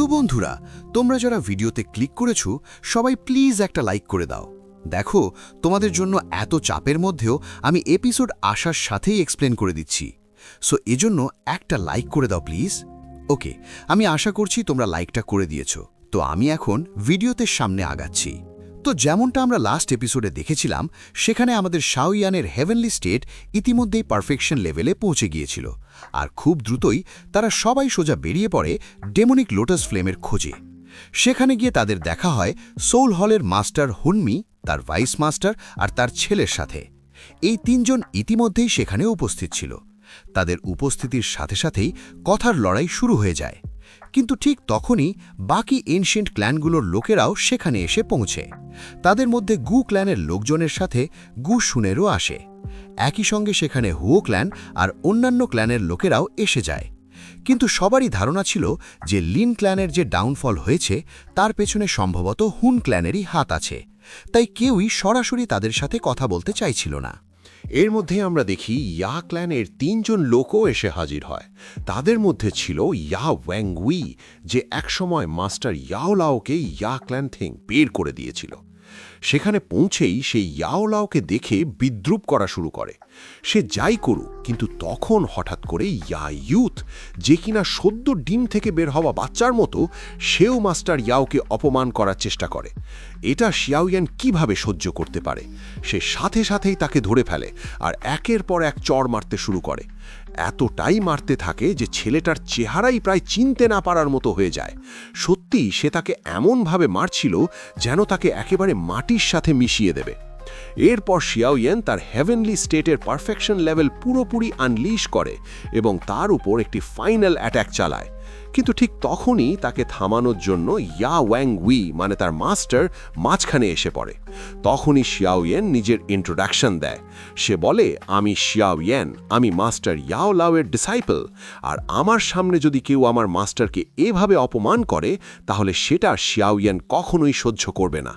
তো বন্ধুরা, তোমরা যারা ভিডিওতে ক্লিক করেছো সবাই প্লিজ একটা লাইক করে দাও। দেখো, তোমাদের জন্য এত চাপের মধ্যেও আমি এপিসোড আসার সাথেই এক্সপ্লেন করে দিচ্ছি। সো এজন্য একটা লাইক করে দাও প্লিজ। ওকে, আমি আশা করছি তোমরা লাইকটা করে দিয়েছো। তো আমি এখন ভিডিওতে সামনে আগাচ্ছি। তো যেমনটা আমরা লাস্ট এপিসোডে দেখেছিলাম, সেখানে আমাদের শাওয়ানের হেভেনলি স্টেট ইতিমধ্যেই পারফেকশন লেভেলে পৌঁছে গিয়েছিল, আর খুব দ্রুতই তারা সবাই সোজা বেরিয়ে পড়ে ডেমনিক লোটাস ফ্লেমের খোঁজে। সেখানে গিয়ে তাদের দেখা হয় সোল হলের মাস্টার হুনমি, তার ভাইস মাস্টার আর তার ছেলের সাথে। এই তিনজন ইতিমধ্যেই সেখানে উপস্থিত ছিল। তাদের উপস্থিতির সাথে সাথেই কথার লড়াই শুরু হয়ে যায়। কিন্তু ঠিক তখনই বাকি এনশিয়েন্ট ক্ল্যানগুলোর লোকেরাও সেখানে এসে পৌঁছে। তাদের মধ্যে গু ক্ল্যানের লোকজনের সাথে গু শুনেরও আসে। একই সঙ্গে সেখানে হুও ক্ল্যান আর অন্যান্য ক্ল্যানের লোকেরাও এসে যায়। কিন্তু সবারই ধারণা ছিল যে লিন ক্ল্যানের যে ডাউনফল হয়েছে তার পেছনে সম্ভবত হুন ক্ল্যানেরই হাত আছে, তাই কেউই সরাসরি তাদের সাথে কথা বলতে চাইছিল না। এর মধ্যে আমরা দেখি ইয়া ক্ল্যানের তিনজন লোকও এসে হাজির হয়। তাদের মধ্যে ছিল ইয়া ওয়াংউই, যে একসময় মাস্টার ইয়াও লাওকে ইয়া ক্ল্যান থেকে বের করে দিয়েছিল। সেখানে পৌঁছেই সেই ইয়াও লাওকে দেখে বিদ্রুপ করা শুরু করে। সে যাই করুক, কিন্তু তখন হঠাৎ করে ইয়া ইউথ, যে কিনা সদ্য ডিম থেকে বের হওয়া বাচ্চার মতো, সেও মাস্টার ইয়াওকে অপমান করার চেষ্টা করে। এটা শিয়াওয়ান কিভাবে সহ্য করতে পারে? সে সাথে সাথেই তাকে ধরে ফেলে আর একের পর এক চড় মারতে শুরু করে। এতটাই মারতে থাকে যে ছেলেটার চেহারাই প্রায় চিনতে না পারার মতো হয়ে যায়। সত্যি সে তাকে এমনভাবে মারছিল যেন তাকে একেবারে মাটির সাথে মিশিয়ে দেবে। এরপর শিয়াওয়ান তার হেভেনলি স্টেটের পারফেকশন লেভেল পুরোপুরি আনলিশ করে এবং তার উপর একটি ফাইনাল অ্যাটাক চালায়। কিন্তু ঠিক তখনই তাকে থামানোর জন্য ইয়া ওয়াংউই, মানে তার মাস্টার, মাঝখানে এসে পড়ে। তখনই শিয়াওয়ান নিজের ইন্ট্রোডাকশন দেয়। সে বলে, আমি শিয়াওয়ান, আমি মাস্টার ইয়াও লাওয়ের ডিসাইপল, আর আমার সামনে যদি কেউ আমার মাস্টারকে এভাবে অপমান করে তাহলে সেটা শিয়াওয়ান কখনোই সহ্য করবে না।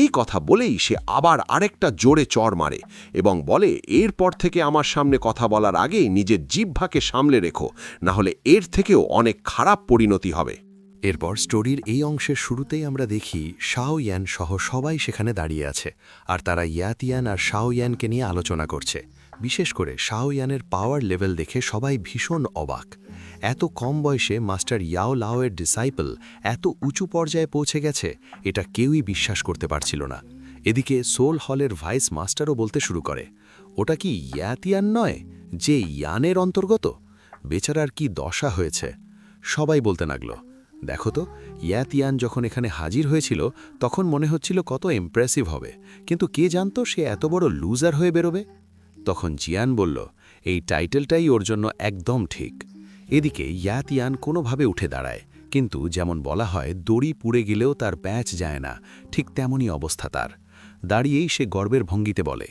এই কথা বলেই সে আবার আরেকটা জোরে চড় মারে এবং বলে, এরপর থেকে আমার সামনে কথা বলার আগে নিজের জিহ্বাকে সামলে রেখো, না হলে এর থেকেও অনেক খারাপ পরিণতি হবে। এরপর স্টোরির এই অংশের শুরুতেই আমরা দেখি শাওয়ান সহ সবাই সেখানে দাঁড়িয়ে আছে, আর তারা ইয়াতিয়ান আর শাওয়ানকে নিয়ে আলোচনা করছে। বিশেষ করে শাওয়ানের পাওয়ার লেভেল দেখে সবাই ভীষণ অবাক। এত কম বয়সে মাস্টার ইয়াও লাওয়ের ডিসাইপল এত উঁচু পর্যায়ে পৌঁছে গেছে, এটা কেউই বিশ্বাস করতে পারছিল না। এদিকে সোল হলের ভাইস মাস্টারও বলতে শুরু করে, ওটা কি ইয়াতিয়ান নয়, যে ইয়ানের অন্তর্গত? বেচারার কি দশা হয়েছে। সবাই বলতে লাগল, দেখো তো, ইয়াতিয়ান যখন এখানে হাজির হয়েছিল তখন মনে হচ্ছিল কত ইমপ্রেসিভ হবে, কিন্তু কে জানতো সে এত বড় লুজার হয়ে বেরোবে। তখন জিয়ান বলল, এই টাইটেলটাই ওর জন্য একদম ঠিক। এদিকে ইয়াতিয়ান কোনোভাবে উঠে দাঁড়ায়, কিন্তু যেমন বলা হয় দড়ি পুড়ে গেলেও তার প্যাঁচ যায় না, ঠিক তেমনই অবস্থা তার। দাঁড়িয়েই সে গর্বের ভঙ্গিতে বলে,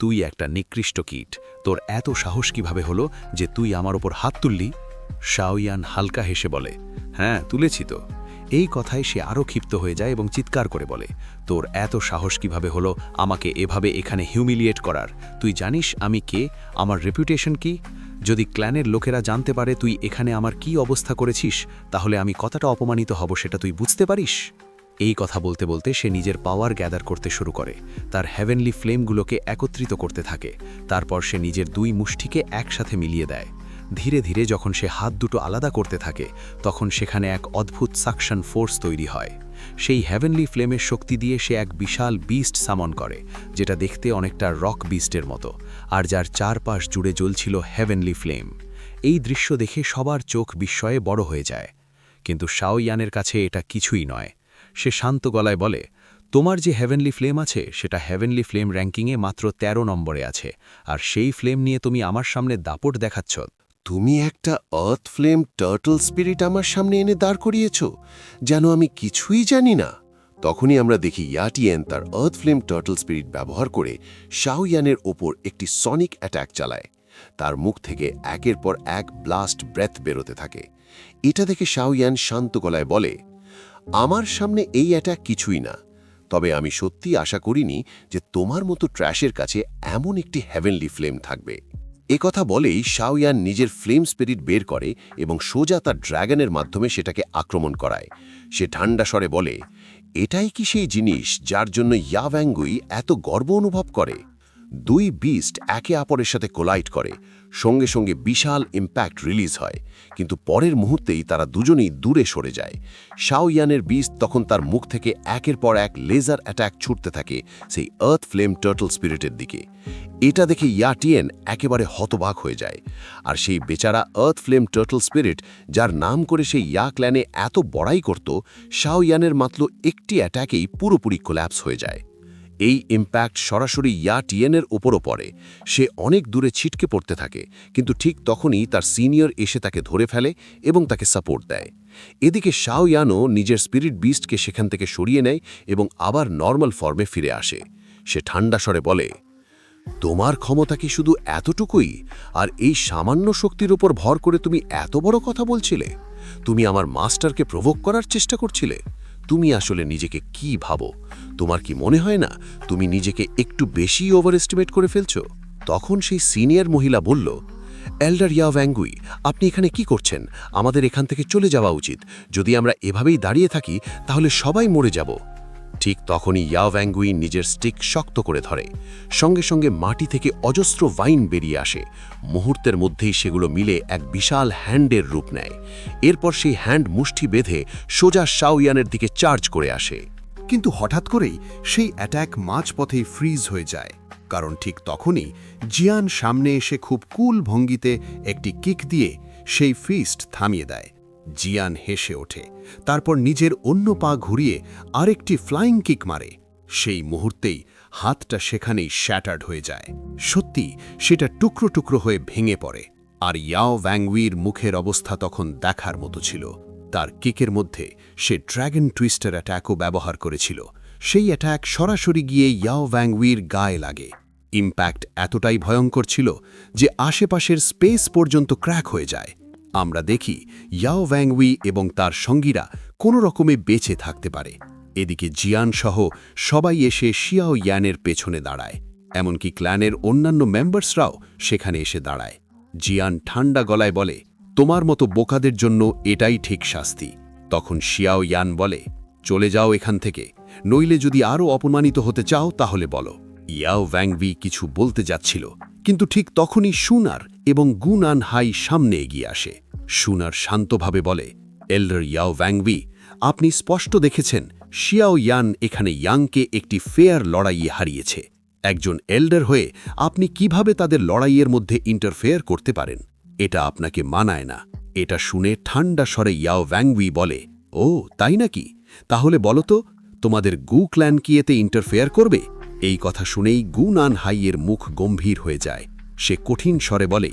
তুই একটা নিকৃষ্ট কীট, তোর এত সাহস কিভাবে হলো যে তুই আমার ওপর হাত তুললি? শাওয়ান হালকা হেসে বলে, হ্যাঁ, তুলেছি তো। এই কথায় সে আরও ক্ষিপ্ত হয়ে যায় এবং চিৎকার করে বলে, তোর এত সাহস কিভাবে হলো আমাকে এভাবে এখানে হিউমিলিয়েট করার? তুই জানিস আমি কে, আমার রেপুটেশন কি? যদি ক্ল্যানের লোকেরা জানতে পারে তুই এখানে আমার কি অবস্থা করেছিস, তাহলে আমি কতটা অপমানিত হব সেটা তুই বুঝতে পারিস? এই কথা বলতে বলতে সে নিজের পাওয়ার গ্যাদার করতে শুরু করে, তার হেভেনলি ফ্লেমগুলোকে একত্রিত করতে থাকে। তারপর সে নিজের দুই মুষ্টিকে একসাথে মিলিয়ে দেয়। ধীরে ধীরে যখন সে হাত দুটো আলাদা করতে থাকে তখন সেখানে এক অদ্ভুত সাকশন ফোর্স তৈরি হয়। সেই হেভেনলি ফ্লেমের শক্তি দিয়ে সে এক বিশাল বিস্ট সামন করে, যেটা দেখতে অনেকটা রক বিস্টের মতো, আর যার চারপাশ জুড়ে জ্বলছিল হেভেনলি ফ্লেম। এই দৃশ্য দেখে সবার চোখ বিস্ময়ে বড় হয়ে যায়। কিন্তু শাওয়ানের কাছে এটা কিছুই নয়। সে শান্ত গলায় বলে, তোমার যে হেভেনলি ফ্লেম আছে সেটা হেভেনলি ফ্লেম র্যাঙ্কিংয়ে মাত্র ১৩ নম্বরে আছে, আর সেই ফ্লেম নিয়ে তুমি আমার সামনে দাপট দেখাচ্ছ? তুমি একটা আর্থ ফ্লেম টার্টল স্পিরিট আমার সামনে এনে দাঁড় করিয়েছ, যেন আমি কিছুই জানি না। তখনই আমরা দেখি ইয়াতিয়ান তার আর্থ ফ্লেম টার্টল স্পিরিট ব্যবহার করে শাওয়ানের ওপর একটি সনিক অ্যাটাক চালায়। তার মুখ থেকে একের পর এক ব্লাস্ট ব্রেথ বেরোতে থাকে। এটা দেখে শাওয়ান শান্ত গলায় বলে, আমার সামনে এই অ্যাটাক কিছুই না, তবে আমি সত্যি আশা করিনি যে তোমার মতো ট্র্যাশের কাছে এমন একটি হেভেনলি ফ্লেম থাকবে। একথা বলেই শাওয়ান নিজের ফ্লেম স্পিরিট বের করে এবং সোজা তার ড্র্যাগনের মাধ্যমে সেটাকে আক্রমণ করায়। সে ঠান্ডা স্বরে বলে, এটাই কি সেই জিনিস যার জন্য ইয়া ওয়াংগুই এত গর্ব অনুভব করে? দুই বিস্ট একে অপরের সাথে কোলাইড করে, সঙ্গে সঙ্গে বিশাল ইম্প্যাক্ট রিলিজ হয়, কিন্তু পরের মুহূর্তেই তারা দুজনেই দূরে সরে যায়। শাওয়ানের বিস্ট তখন তার মুখ থেকে একের পর এক লেজার অ্যাটাক ছুটতে থাকে সেই আর্থ ফ্লেম টার্টল স্পিরিটের দিকে। এটা দেখে ইয়া টিয়েন একেবারে হতবাক হয়ে যায়। আর সেই বেচারা আর্থ ফ্লেম টার্টল স্পিরিট, যার নাম করে সেই ইয়া ক্ল্যানে এত বড়াই করত, শাওয়ানের মাত্র একটি অ্যাটাকেই পুরোপুরি কোল্যাপস হয়ে যায়। এই ইম্প্যাক্ট সরাসরি ইয়া টিয়েনের ওপরও পড়ে। সে অনেক দূরে ছিটকে পড়তে থাকে, কিন্তু ঠিক তখনই তার সিনিয়র এসে তাকে ধরে ফেলে এবং তাকে সাপোর্ট দেয়। এদিকে শাওয়ানও নিজের স্পিরিট বিস্টকে সেখান থেকে সরিয়ে নেয় এবং আবার নর্মাল ফর্মে ফিরে আসে। সে ঠান্ডা স্বরে বলে, তোমার ক্ষমতা কি শুধু এতটুকুই? আর এই সামান্য শক্তির উপর ভর করে তুমি এত বড় কথা বলছিলে? তুমি আমার মাস্টারকে প্রভোগ করার চেষ্টা করছিলে? তুমি আসলে নিজেকে কি ভাবো? তোমার কি মনে হয় না তুমি নিজেকে একটু বেশি ওভার এস্টিমেট করে ফেলছো? তখন সেই সিনিয়র মহিলা বলল, এল্ডার ইয়া ওয়াংগুই, আপনি এখানে কি করছেন? আমাদের এখান থেকে চলে যাওয়া উচিত। যদি আমরা এভাবেই দাঁড়িয়ে থাকি তাহলে সবাই মরে যাব। ঠিক তখনই ইয়া ওয়াংগুই নিজের স্টিক শক্ত করে ধরে। সঙ্গে সঙ্গে মাটি থেকে অজস্র ভাইন বেরিয়ে আসে। মুহূর্তের মধ্যেই সেগুলো মিলে এক বিশাল হ্যান্ডের রূপ নেয়। এরপর সেই হ্যান্ড মুষ্টি বেঁধে সোজা শাওয়ানের দিকে চার্জ করে আসে। কিন্তু হঠাৎ করেই সেই অ্যাট্যাক মাঝপথেই ফ্রিজ হয়ে যায়, কারণ ঠিক তখনই জিয়ান সামনে এসে খুব কুল ভঙ্গিতে একটি কিক দিয়ে সেই ফিস্ট থামিয়ে দেয়। জিয়ান হেসে ওঠে, তারপর নিজের অন্য পা ঘুরিয়ে আরেকটি ফ্লাইং কিক মারে। সেই মুহূর্তেই হাতটা সেখানেই শ্যাটার্ড হয়ে যায়। সত্যি সেটা টুকরো টুকরো হয়ে ভেঙে পড়ে। আর ইয়াও ওয়াংগুইর মুখের অবস্থা তখন দেখার মতো ছিল। তার কিকের মধ্যে সে ড্র্যাগন টুইস্টার অ্যাট্যাকও ব্যবহার করেছিল। সেই অ্যাট্যাক সরাসরি গিয়ে ইয়াও ওয়াংগুইর গায়ে লাগে। ইম্প্যাক্ট এতটাই ভয়ঙ্কর ছিল যে আশেপাশের স্পেস পর্যন্ত ক্র্যাক হয়ে যায়। আমরা দেখি ইয়াও ওয়াংগুই এবং তার সঙ্গীরা কোনো রকমে বেঁচে থাকতে পারে। এদিকে জিয়ান সহ সবাই এসে শিয়াও ইয়ানের পেছনে দাঁড়ায়। এমনকি ক্ল্যানের অন্যান্য মেম্বার্সরাও সেখানে এসে দাঁড়ায়। জিয়ান ঠান্ডা গলায় বলে, তোমার মতো বোকাদের জন্য এটাই ঠিক শাস্তি। তখন শিয়াও ইয়ান বলে, চলে যাও এখান থেকে, নইলে যদি আরও অপমানিত হতে চাও তাহলে বলো। ইয়াও ওয়াংগুই কিছু বলতে যাচ্ছিল, কিন্তু ঠিক তখনই সুনার এবং গুনান হাই সামনে এগিয়ে আসে। সুনার শান্তভাবে বলে, এল্ডার ইয়াও ওয়াংগুই, আপনি স্পষ্ট দেখেছেন শিয়াও ইয়ান এখানে ইয়াংকে একটি ফেয়ার লড়াইয়ে হারিয়েছে। একজন এল্ডার হয়ে আপনি কিভাবে তাদের লড়াইয়ের মধ্যে ইন্টারফেয়ার করতে পারেন? এটা আপনাকে মানায় না। এটা শুনে ঠান্ডা স্বরে ইয়াও ওয়াংগুই বলে, ও তাই নাকি? তাহলে বলো তো, তোমাদের গু ক্ল্যান কি এতে ইন্টারফেয়ার করবে? এই কথা শুনেই গুনান হাইয়ের মুখ গম্ভীর হয়ে যায়। সে কঠিন স্বরে বলে,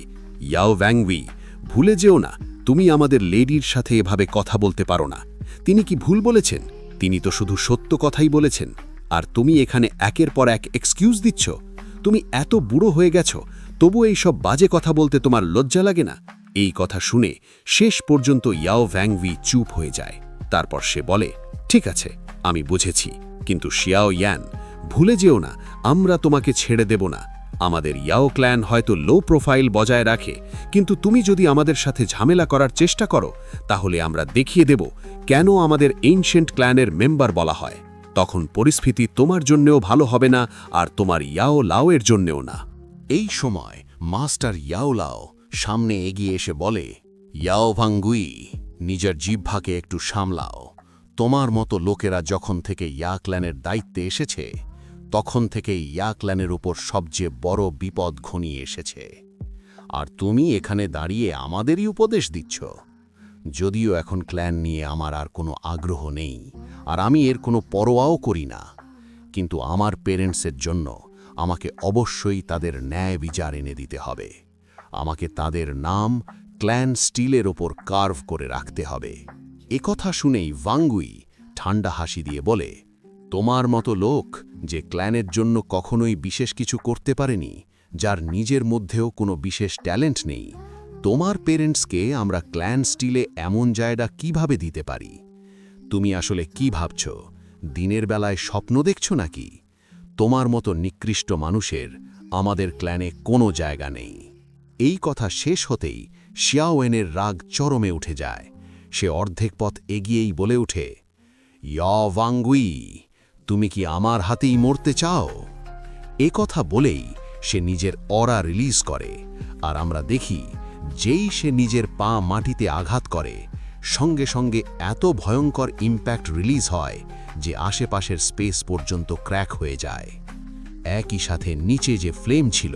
ইয়াও ওয়াংগুই, ভুলে যেও না তুমি আমাদের লেডির সাথে এভাবে কথা বলতে পারো না। তিনি কি ভুল বলেছেন? তিনি তো শুধু সত্য কথাই বলেছেন। আর তুমি এখানে একের পর এক এক্সকিউজ দিচ্ছ। তুমি এত বুড়ো হয়ে গেছ, তবু এই সব বাজে কথা বলতে তোমার লজ্জা লাগে না? এই কথা শুনে শেষ পর্যন্ত ইয়াও ওয়াংগুই চুপ হয়ে যায়। তারপর সে বলে, ঠিক আছে, আমি বুঝেছি, কিন্তু শিয়াও ইয়ান, ভুলে যেও না আমরা তোমাকে ছেড়ে দেব না। আমাদের ইয়াও ক্ল্যান হয়তো লো প্রোফাইল বজায় রাখে, কিন্তু তুমি যদি আমাদের সাথে ঝামেলা করার চেষ্টা করো তাহলে আমরা দেখিয়ে দেব কেন আমাদের এনশিয়েন্ট ক্ল্যানের মেম্বার বলা হয়। তখন পরিস্থিতি তোমার জন্যেও ভালো হবে না, আর তোমার ইয়াও লাওয়ের জন্যেও না। এই সময় মাস্টার ইয়াও লাও সামনে এগিয়ে এসে বলে, ইয়াও ওয়াংগুই, নিজের জিহ্বাকে একটু সামলাও। তোমার মতো লোকেরা যখন থেকে ইয়া ক্ল্যানের দায়িত্বে এসেছে, তখন থেকে ইয়া ক্ল্যানের উপর সবচেয়ে বড় বিপদ ঘনিয়ে এসেছে। আর তুমি এখানে দাঁড়িয়ে আমাদেরই উপদেশ দিচ্ছ। যদিও এখন ক্ল্যান নিয়ে আমার আর কোনো আগ্রহ নেই, আর আমি এর কোনো পরোয়াও করি না, কিন্তু আমার পেরেন্টসের জন্য আমাকে অবশ্যই তাদের ন্যায় বিচার এনে দিতে হবে। আমাকে তাদের নাম ক্ল্যান স্টিলের ওপর কার্ভ করে রাখতে হবে। একথা শুনেই ওয়াংগুই ঠান্ডা হাসি দিয়ে বলে, তোমার মতো লোক যে ক্ল্যানের জন্য কখনোই বিশেষ কিছু করতে পারেনি, যার নিজের মধ্যেও কোনো বিশেষ ট্যালেন্ট নেই, তোমার পেরেন্টসকে আমরা ক্ল্যান স্টিলে এমন জায়গা কিভাবে দিতে পারি? তুমি আসলে কি ভাবছ? দিনের বেলায় স্বপ্ন দেখছো নাকি? তোমার মতো নিকৃষ্ট মানুষের আমাদের ক্ল্যানে কোনো জায়গা নেই। এই কথা শেষ হতেই শিয়াওয়েনের রাগ চরমে উঠে যায়। সে অর্ধেক পথ এগিয়েই বলে ওঠে, ওয়াংগুই, তুমি কি আমার হাতেই মরতে চাও? এ কথা বলেই সে নিজের অরা রিলিজ করে, আর আমরা দেখি যেই সে নিজের পা মাটিতে আঘাত করে, সঙ্গে সঙ্গে এত ভয়ঙ্কর ইম্প্যাক্ট রিলিজ হয় যে আশেপাশের স্পেস পর্যন্ত ক্র্যাক হয়ে যায়। একই সাথে নিচে যে ফ্লেম ছিল,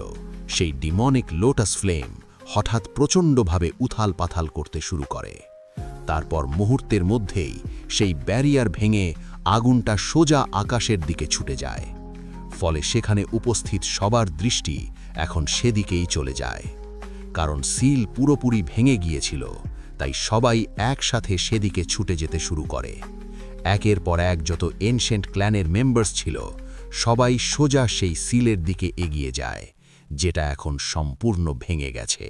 সেই ডিমনিক লোটাস ফ্লেম হঠাৎ প্রচণ্ডভাবে উথাল পাথাল করতে শুরু করে। তারপর মুহূর্তের মধ্যেই সেই ব্যারিয়ার ভেঙে আগুনটা সোজা আকাশের দিকে ছুটে যায়। ফলে সেখানে উপস্থিত সবার দৃষ্টি এখন সেদিকেই চলে যায়। কারণ সিল পুরোপুরি ভেঙে গিয়েছিল, তাই সবাই একসাথে সেদিকে ছুটে যেতে শুরু করে। একের পর এক যত এনশেন্ট ক্ল্যানের মেম্বার্স ছিল, সবাই সোজা সেই সিলের দিকে এগিয়ে যায়, যেটা এখন সম্পূর্ণ ভেঙে গেছে।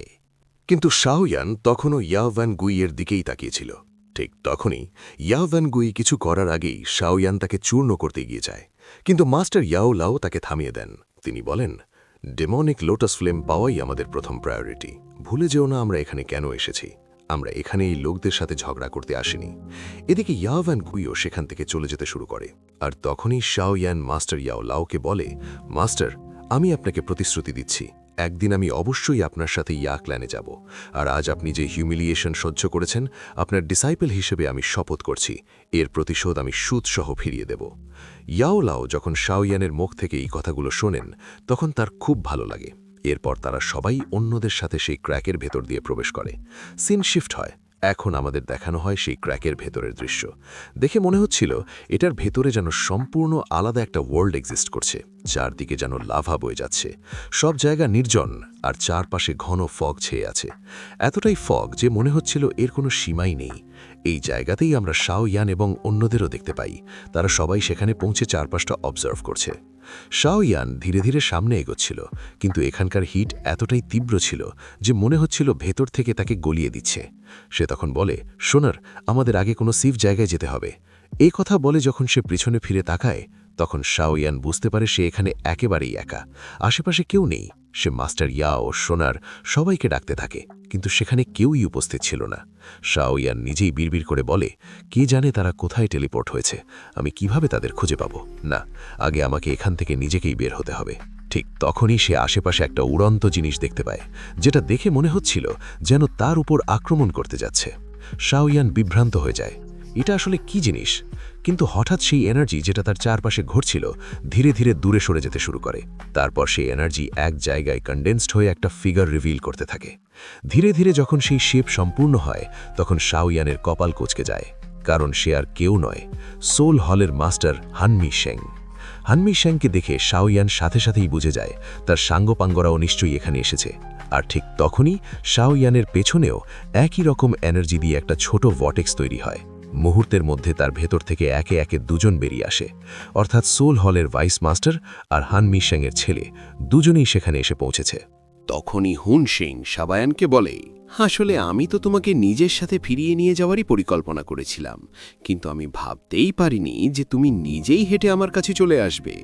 কিন্তু শাওয়ান তখনও ইয়াওয়ান গুইয়ের দিকেই তাকিয়েছিল। ঠিক তখনই ইয়াওয়ান গুই কিছু করার আগেই শাওয়ান তাকে চূর্ণ করতে গিয়ে যায়, কিন্তু মাস্টার ইয়াও লাও তাকে থামিয়ে দেন। তিনি বলেন, ডেমনিক লোটাস ফ্লেম পাওয়াই আমাদের প্রথম প্রায়োরিটি। ভুলে যেও না আমরা এখানে কেন এসেছি। আমরা এখানে এই লোকদের সাথে ঝগড়া করতে আসিনি। এদিকে ইয়াওয়ান গুইও সেখান থেকে চলে যেতে শুরু করে, আর তখনই শাওয়ান মাস্টার ইয়াও লাওকে বলে, মাস্টার, আমি আপনাকে প্রতিশ্রুতি দিচ্ছি, একদিন আমি অবশ্যই আপনার সাথে ইয়া ক্ল্যানে যাব। আর আজ আপনি যে হিউমিলিয়েশন সহ্য করেছেন, আপনার ডিসাইপল হিসেবে আমি শপথ করছি, এর প্রতিশোধ আমি সুদসহ ফিরিয়ে দেব। ইয়াও লাও যখন শাওয়ানের মুখ থেকে এই কথাগুলো শোনেন, তখন তার খুব ভালো লাগে। এরপর তারা সবাই অন্যদের সাথে সেই ক্র্যাকের ভেতর দিয়ে প্রবেশ করে। সিন শিফট হয়। এখন আমাদের দেখানো হয় সেই ক্র্যাকের ভেতরের দৃশ্য। দেখে মনে হচ্ছিল এটার ভেতরে যেন সম্পূর্ণ আলাদা একটা ওয়ার্ল্ড এক্সিস্ট করছে। চারদিকে যেন লাভা বয়ে যাচ্ছে, সব জায়গা নির্জন, আর চারপাশে ঘন ফগ ছেয়ে আছে। এতটাই ফগ যে মনে হচ্ছিল এর কোনো সীমাই নেই। এই জায়গাতেই আমরা শাওয়ান এবং অন্যদেরও দেখতে পাই। তারা সবাই সেখানে পৌঁছে চারপাশটা অবজার্ভ করছে। শাওয়ান ধীরে ধীরে সামনে এগোচ্ছিল, কিন্তু এখানকার হিট এতটাই তীব্র ছিল যে মনে হচ্ছিল ভেতর থেকে তাকে গলিয়ে দিচ্ছে। সে তখন বলে, সোনার, আমাদের আগে কোনো সেফ জায়গায় যেতে হবে। এই কথা বলে যখন সে পিছনে ফিরে তাকায়, তখন শাওয়ান বুঝতে পারে সে এখানে একেবারেই একা। আশেপাশে কেউ নেই। সে মাস্টার ইয়াও, সোনার সবাইকে ডাকতে থাকে, কিন্তু সেখানে কেউই উপস্থিত ছিল না। শাওয়ান নিজেই বিড়বিড় করে বলে, কে জানে তারা কোথায় টেলিপোর্ট হয়েছে, আমি কিভাবে তাদের খুঁজে পাবো? না, আগে আমাকে এখান থেকে নিজেকেই বের হতে হবে। ঠিক তখনই সে আশেপাশে একটা উড়ন্ত জিনিস দেখতে পায়, যেটা দেখে মনে হচ্ছিল যেন তার উপর আক্রমণ করতে যাচ্ছে। শাওয়ান বিভ্রান্ত হয়ে যায়, এটা আসলে কি জিনিস? কিন্তু হঠাৎ সেই এনার্জি যেটা তার চারপাশে ঘটছিল ধীরে ধীরে দূরে সরে যেতে শুরু করে। তারপর সেই এনার্জি এক জায়গায় কনডেন্সড হয়ে একটা ফিগার রিভিল করতে থাকে। ধীরে ধীরে যখন সেই শেপ সম্পূর্ণ হয়, তখন শাওয়ানের কপাল কুঁচকে যায়, কারণ সে আর কেউ নয়, সোল হলের মাস্টার হানমি শেং। হানমি শেংকে দেখে শাওয়ান সাথে সাথেই বুঝে যায় তার সাঙ্গপাঙ্গরাও নিশ্চয়ই এখানে এসেছে। আর ঠিক তখনই শাওয়ানের পেছনেও একই রকম এনার্জি দিয়ে একটা ছোট ভর্টেক্স তৈরি হয়। মুহূর্তের মধ্যে তার ভেতর থেকে একে একে দুজন বেরিয়ে আসে, অর্থাৎ সোল হলের ভাইস মাস্টার আর হানমি শেংয়ের ছেলে, দুজনেই সেখানে এসে পৌঁছেছে। তখনই হুন সিং শাওয়ানকে বলে, আসলে আমি তো তোমাকে নিজের সাথে ফিরিয়ে নিয়ে যাওয়ারই পরিকল্পনা করেছিলাম, কিন্তু আমি ভাবতেই পারিনি যে তুমি নিজেই হেঁটে আমার কাছে চলে আসবে।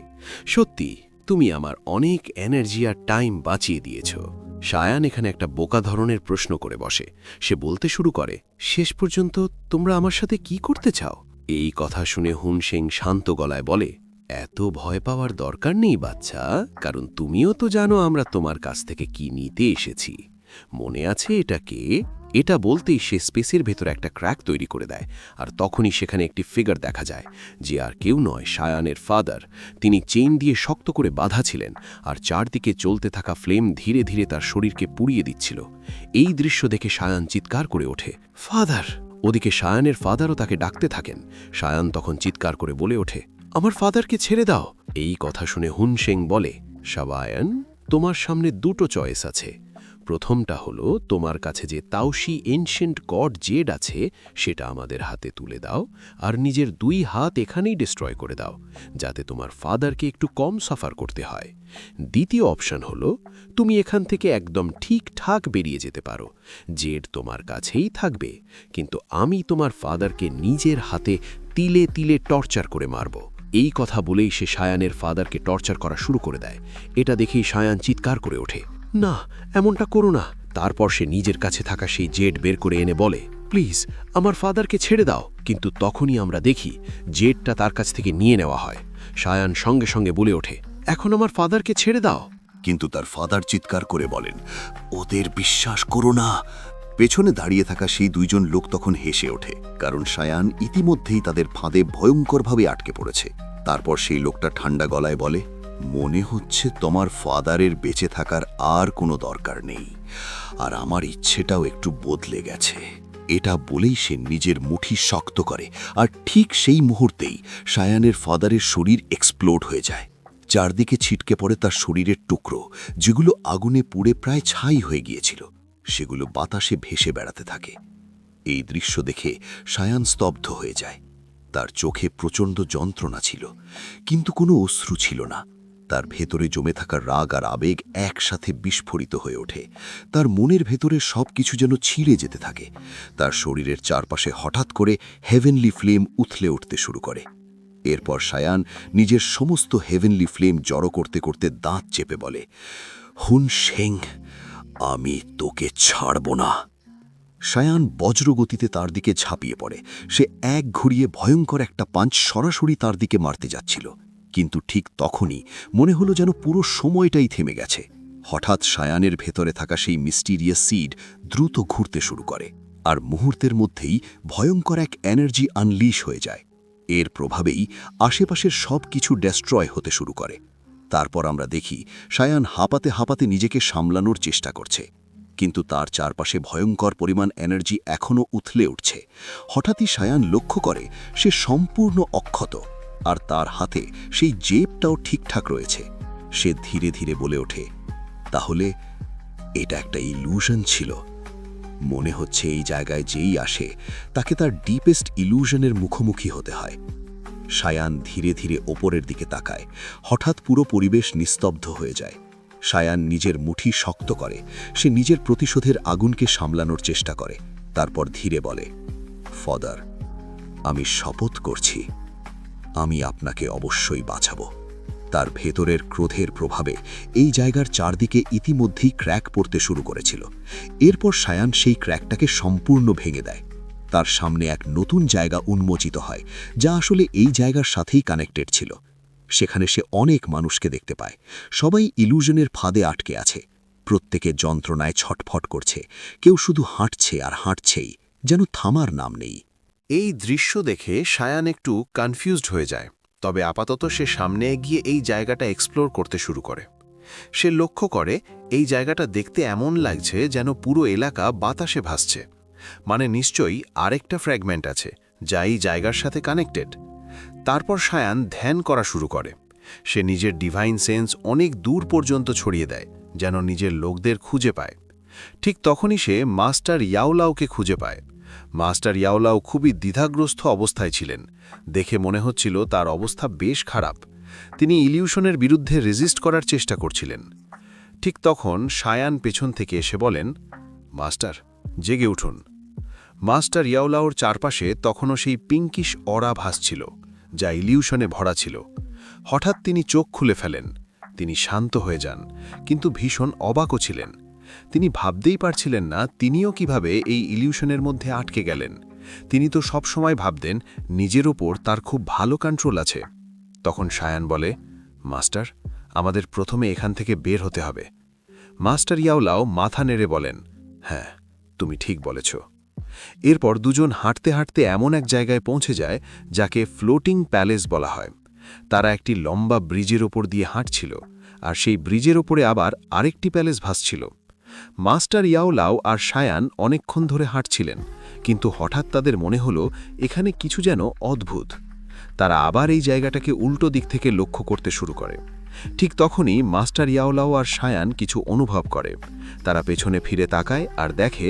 সত্যি, তুমি আমার অনেক এনার্জি আর টাইম বাঁচিয়ে দিয়েছ। শাওয়ান এখানে একটা বোকা ধরনের প্রশ্ন করে বসে। সে বলতে শুরু করে, শেষ পর্যন্ত তোমরা আমার সাথে কি করতে চাও? এই কথা শুনে হুন সিং শান্ত গলায় বলে, এত ভয় পাওয়ার দরকার নেই বাচ্চা, কারণ তুমিও তো জানো আমরা তোমার কাছ থেকে কি নিতে এসেছি। মনে আছে এটাকে? এটা বলতেই সে স্পেসের ভেতর একটা ক্র্যাক তৈরি করে দেয়, আর তখনই সেখানে একটি ফিগার দেখা যায়, যে আর কেউ নয়, শাওয়ানের ফাদার। তিনি চেইন দিয়ে শক্ত করে বাঁধা ছিলেন, আর চারদিকে চলতে থাকা ফ্লেম ধীরে ধীরে তার শরীরকে পুড়িয়ে দিচ্ছিল। এই দৃশ্য দেখে শাওয়ান চিৎকার করে ওঠে, ফাদার! ওদিকে শাওয়ানের ফাদারও তাকে ডাকতে থাকেন। শাওয়ান তখন চিৎকার করে বলে ওঠে, আমার ফাদারকে ছেড়ে দাও। এই কথা শুনে হুন সিং বলে, শাওয়ান, তোমার সামনে দুটো চয়েস আছে। প্রথমটা হলো তোমার কাছে যে তাওশি এনশিয়েন্ট গড জেড আছে সেটা আমাদের হাতে তুলে দাও, আর নিজের 2 হাত এখানেই ডিস্ট্রয় করে দাও, যাতে তোমার ফাদারকে একটু কম সাফার করতে হয়। দ্বিতীয় অপশন হলো তুমি এখান থেকে একদম ঠিকঠাক বেরিয়ে যেতে পারো, জেড তোমার কাছেই থাকবে, কিন্তু আমি তোমার ফাদারকে নিজের হাতে তিলে তিলে টর্চার করে মারব। এই কথা বলেই সে শাওয়ানের ফাদারকে টর্চার করা শুরু করে দেয়। এটা দেখেই শাওয়ান চিৎকার করে ওঠে, না, এমনটা করো না, তারপর সে নিজের কাছে থাকা সেই জেড বের করে এনে বলে, প্লিজ আমার ফাদারকে ছেড়ে দাও। কিন্তু তখনই আমরা দেখি জেডটা তার কাছ থেকে নিয়ে নেওয়া হয়। শায়ান সঙ্গে সঙ্গে বলে ওঠে, এখন আমার ফাদারকে ছেড়ে দাও। কিন্তু তার ফাদার চিৎকার করে বলেন, ওদের বিশ্বাস করো না। পেছনে দাঁড়িয়ে থাকা সেই দুইজন লোক তখন হেসে ওঠে, কারণ শায়ান ইতিমধ্যেই তাদের ফাঁদে ভয়ঙ্করভাবে আটকে পড়েছে। তারপর সেই লোকটা ঠান্ডা গলায় বলে, মনে হচ্ছে তোমার ফাদারের বেঁচে থাকার আর কোনো দরকার নেই, আর আমার ইচ্ছেটাও একটু বদলে গেছে। এটা বলেই সে নিজের মুঠি শক্ত করে, আর ঠিক সেই মুহূর্তেই শায়ানের ফাদারের শরীর এক্সপ্লোড হয়ে যায়। চারদিকে ছিটকে পড়ে তার শরীরের টুকরো, যেগুলো আগুনে পুড়ে প্রায় ছাই হয়ে গিয়েছিল। সেগুলো বাতাসে ভেসে বেড়াতে থাকে। এই দৃশ্য দেখে শায়ান স্তব্ধ হয়ে যায়। তার চোখে প্রচণ্ড যন্ত্রণা ছিল, কিন্তু কোনো অশ্রু ছিল না। তার ভেতরে জমে থাকা রাগ আর আবেগ একসাথে বিস্ফোরিত হয়ে ওঠে। তার মনের ভেতরে সব কিছু যেন ছিঁড়ে যেতে থাকে। তার শরীরের চারপাশে হঠাৎ করে হেভেনলি ফ্লেম উথলে উঠতে শুরু করে। এরপর শায়ান নিজের সমস্ত হেভেনলি ফ্লেম জড়ো করতে করতে দাঁত চেপে বলে, হুন শেং, আমি তোকে ছাড়ব না। শায়ান বজ্রগতিতে তার দিকে ঝাঁপিয়ে পড়ে। সে এক ঘুরিয়ে ভয়ঙ্কর একটা পাঞ্চ সরাসরি তার দিকে মারতে যাচ্ছিল, কিন্তু ঠিক তখনই মনে হলো যেন পুরো সময়টাই থেমে গেছে। হঠাৎ শায়ানের ভেতরে থাকা সেই মিস্টিরিয়াস সিড দ্রুত ঘুরতে শুরু করে, আর মুহূর্তের মধ্যেই ভয়ঙ্কর এক এনার্জি আনলিশ হয়ে যায়। এর প্রভাবেই আশেপাশের সব কিছু ডেস্ট্রয় হতে শুরু করে। তারপর আমরা দেখি শায়ান হাঁপাতে হাঁপাতে নিজেকে সামলানোর চেষ্টা করছে, কিন্তু তার চারপাশে ভয়ঙ্কর পরিমাণ এনার্জি এখনও উথলে উঠছে। হঠাৎই শায়ান লক্ষ্য করে সে সম্পূর্ণ অক্ষত, আর তার হাতে সেই জেবটাও ঠিকঠাক রয়েছে। সে ধীরে ধীরে বলে ওঠে, তাহলে এটা একটা ইলুশন ছিল। মনে হচ্ছে এই জায়গায় যেই আসে তাকে তার ডিপেস্ট ইলুশনের মুখোমুখি হতে হয়। শায়ান ধীরে ধীরে ওপরের দিকে তাকায়। হঠাৎ পুরো পরিবেশ নিস্তব্ধ হয়ে যায়। শায়ান নিজের মুঠি শক্ত করে। সে নিজের প্রতিশোধের আগুনকে সামলানোর চেষ্টা করে। তারপর ধীরে বলে, ফাদার, আমি শপথ করছি, আমি আপনাকে অবশ্যই বাঁচাবো। তার ভেতরের ক্রোধের প্রভাবে এই জায়গার চারদিকে ইতিমধ্যেই ক্র্যাক পড়তে শুরু করেছিল। এরপর শায়ান সেই ক্র্যাকটাকে সম্পূর্ণ ভেঙে দেয়। তার সামনে এক নতুন জায়গা উন্মোচিত হয়, যা আসলে এই জায়গার সাথেই কানেক্টেড ছিল। সেখানে সে অনেক মানুষকে দেখতে পায়। সবাই ইলুশনের ফাঁদে আটকে আছে। প্রত্যেকে যন্ত্রণায় ছটফট করছে। কেউ শুধু হাঁটছে আর হাঁটছেই, যেন থামার নাম নেই। এই দৃশ্য দেখে শায়ান একটু কনফিউজড হয়ে যায়। তবে আপাতত সে সামনে এগিয়ে এই জায়গাটা এক্সপ্লোর করতে শুরু করে। সে লক্ষ্য করে এই জায়গাটা দেখতে এমন লাগছে যেন পুরো এলাকা বাতাসে ভাসছে। মানে নিশ্চয়ই আরেকটা ফ্র্যাগমেন্ট আছে, যা এই জায়গার সাথে কানেক্টেড। তারপর শায়ান ধ্যান করা শুরু করে। সে নিজের ডিভাইন সেন্স অনেক দূর পর্যন্ত ছড়িয়ে দেয়, যেন নিজের লোকদের খুঁজে পায়। ঠিক তখনই সে মাস্টার ইয়াওলাওকে খুঁজে পায়। মাস্টার ইয়াওলাও খুবই দ্বিধাগ্রস্ত অবস্থায় ছিলেন। দেখে মনে হচ্ছিল তার অবস্থা বেশ খারাপ। তিনি ইলিউশনের বিরুদ্ধে রেজিস্ট করার চেষ্টা করছিলেন। ঠিক তখন শায়ান পেছন থেকে এসে বলেন, মাস্টার, জেগে উঠুন। মাস্টার ইয়াওলাওর চারপাশে তখনও সেই পিঙ্কিশ অরা ভাসছিল, যা ইলিউশনে ভরা ছিল। হঠাৎ তিনি চোখ খুলে ফেলেন। তিনি শান্ত হয়ে যান, কিন্তু ভীষণ অবাকও ছিলেন। তিনি ভাবতেই পারছিলেন না তিনিও কিভাবে এই ইলিউশনের মধ্যে আটকে গেলেন। তিনি তো সবসময় ভাবতেন নিজের ওপর তার খুব ভালো কন্ট্রোল আছে। তখন শায়ান বলে, মাস্টার, আমাদের প্রথমে এখান থেকে বের হতে হবে। মাস্টার ইয়াওলাও মাথা নেড়ে বলেন, হ্যাঁ, তুমি ঠিক বলেছ। এরপর দুজন হাঁটতে হাঁটতে এমন এক জায়গায় পৌঁছে যায় যাকে ফ্লোটিং প্যালেস বলা হয়। তারা একটি লম্বা ব্রিজের ওপর দিয়ে হাঁটছিল, আর সেই ব্রিজের ওপরে আবার আরেকটি প্যালেস ভাসছিল। মাস্টার ইয়াওলাও আর শায়ান অনেকক্ষণ ধরে হাঁটছিলেন, কিন্তু হঠাৎ তাদের মনে হলো এখানে কিছু যেন অদ্ভুত। তারা আবার এই জায়গাটাকে উল্টো দিক থেকে লক্ষ্য করতে শুরু করে। ঠিক তখনই মাস্টার ইয়াওলাও আর শায়ান কিছু অনুভব করে। তারা পেছনে ফিরে তাকায় আর দেখে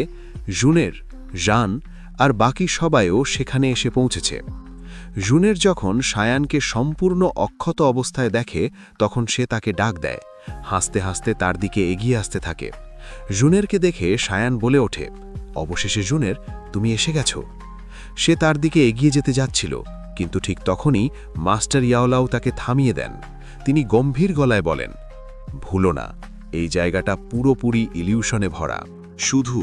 জুনের, জান আর বাকি সবাইও সেখানে এসে পৌঁছেছে। জুনের যখন শায়ানকে সম্পূর্ণ অক্ষত অবস্থায় দেখে, তখন সে তাকে ডাক দেয়। হাসতে হাসতে তার দিকে এগিয়ে আসতে থাকে। জুনেরকে দেখে শায়ান বলে ওঠে, অবশেষে জুনের, তুমি এসে গেছো। সে তার দিকে এগিয়ে যেতে যাচ্ছিল, কিন্তু ঠিক তখনই মাস্টার ইয়াওলাও তাকে থামিয়ে দেন। তিনি গম্ভীর গলায় বলেন, ভুলো না, এই জায়গাটা পুরোপুরি ইলিউশনে ভরা। শুধু